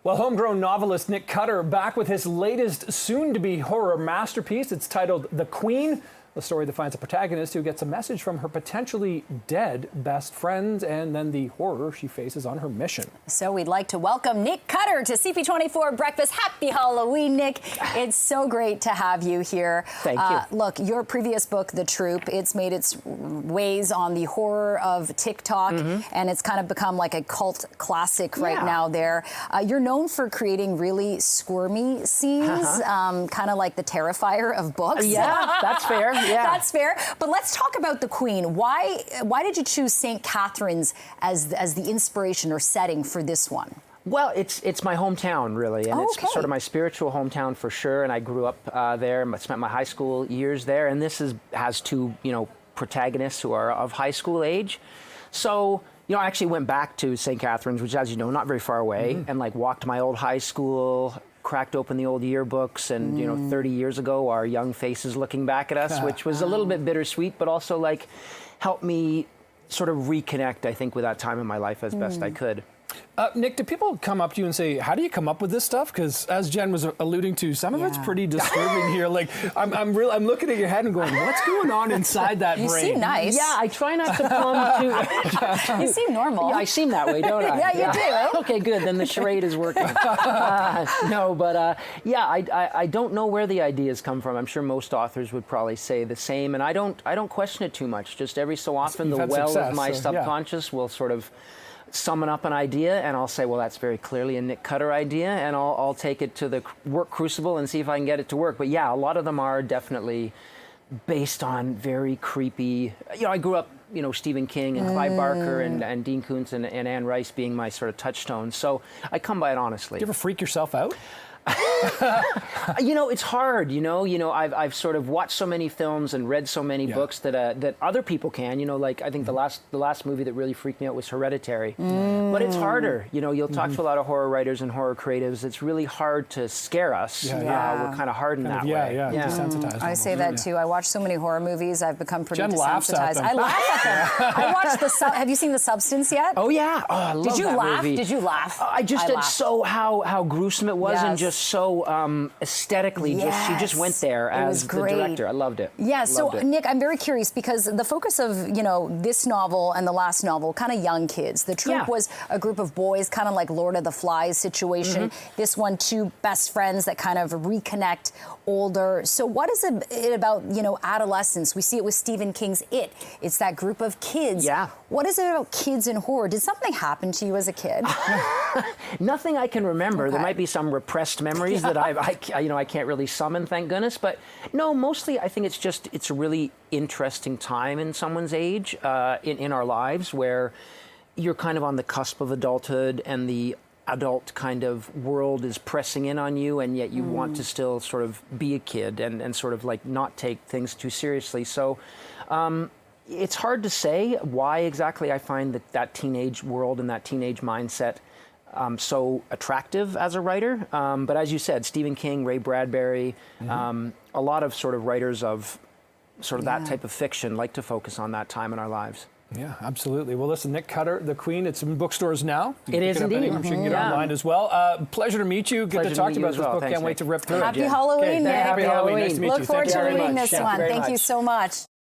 Well, homegrown novelist Nick Cutter back with his latest soon-to-be horror masterpiece. It's titled The Queen, the story that finds a protagonist who gets a message from her potentially dead best friend and then the horror she faces on her mission. So we'd like to welcome Nick Cutter to CP24 Breakfast. Happy Halloween, Nick. It's so great to have you here. Thank you. Look, your previous book, The Troop, it's made its ways on the horror of TikTok, and it's kind of become like a cult classic right now there. You're known for creating really squirmy scenes, kind of like the Terrifier of books. Yeah, that's fair. Yeah. That's fair. But let's talk about the Queen. Why did you choose St. Catharines as the inspiration or setting for this one? Well, it's my hometown, really, and it's sort of my spiritual hometown for sure. And I grew up there. I spent my high school years there, and this has two, protagonists who are of high school age. So, I actually went back to St. Catharines, which, as you know, not very far away, and walked my old high school, cracked open the old yearbooks, and 30 years ago, our young faces looking back at us, which was a little bit bittersweet, but also helped me sort of reconnect, I think, with that time in my life as best I could. Nick, do people come up to you and say, how do you come up with this stuff? Because as Jen was alluding to, some of it's pretty disturbing here. I'm looking at your head and going, what's going on inside that brain? You seem nice. Yeah, I try not to plumb too. You seem normal. Yeah, I seem that way, don't I? Yeah, you do. Okay, good. Then the charade is working. No, but I don't know where the ideas come from. I'm sure most authors would probably say the same, and I don't question it too much. Just every so often, the well of my subconscious will sort of summon up an idea, and I'll say, well, that's very clearly a Nick Cutter idea, and I'll take it to the work crucible and see if I can get it to work. But yeah, a lot of them are definitely based on very creepy. I grew up, Stephen King and Clive Barker and Dean Koontz and Anne Rice being my sort of touchstones. So I come by it honestly. Do you ever freak yourself out? It's hard. I've sort of watched so many films and read so many books that other people can. I think the last movie that really freaked me out was Hereditary. But it's harder. You'll talk to a lot of horror writers and horror creatives. It's really hard to scare us. We're kind of hardened that way. Desensitized. I say that too. I watch so many horror movies. I've become pretty Jen desensitized. laughs at them. I laugh at them. I watched have you seen The Substance yet? Oh yeah. Oh, I love Did you that laugh? movie. Did you laugh? I just did so how gruesome it was, and just so aesthetically, she just went there as the director. I loved it. Yeah, so Nick, I'm very curious because the focus of, this novel and the last novel, kind of young kids. The Troop was a group of boys, kind of like Lord of the Flies situation. This one, two best friends that kind of reconnect older. So what is it about, adolescence? We see it with Stephen King's It. It's that group of kids. Yeah. What is it about kids in horror? Did something happen to you as a kid? Nothing I can remember. There might be some repressed memories that I can't really summon, thank goodness. But no, mostly I think it's a really interesting time in someone's age, in our lives, where you're kind of on the cusp of adulthood and the adult kind of world is pressing in on you, and yet you want to still sort of be a kid and sort of not take things too seriously. So it's hard to say why exactly I find that teenage world and that teenage mindset so attractive as a writer. But as you said, Stephen King, Ray Bradbury, a lot of sort of writers of sort of that type of fiction like to focus on that time in our lives. Yeah, absolutely. Well, listen, Nick Cutter, The Queen, it's in bookstores now. It is indeed. I'm sure you can get it online as well. Pleasure to meet you. Good to talk to you about this book. Can't wait to rip through it. Happy Halloween, Nick. Happy Halloween. Nice to meet you. Look forward to reading this one. Thank you very much. Thank you so much.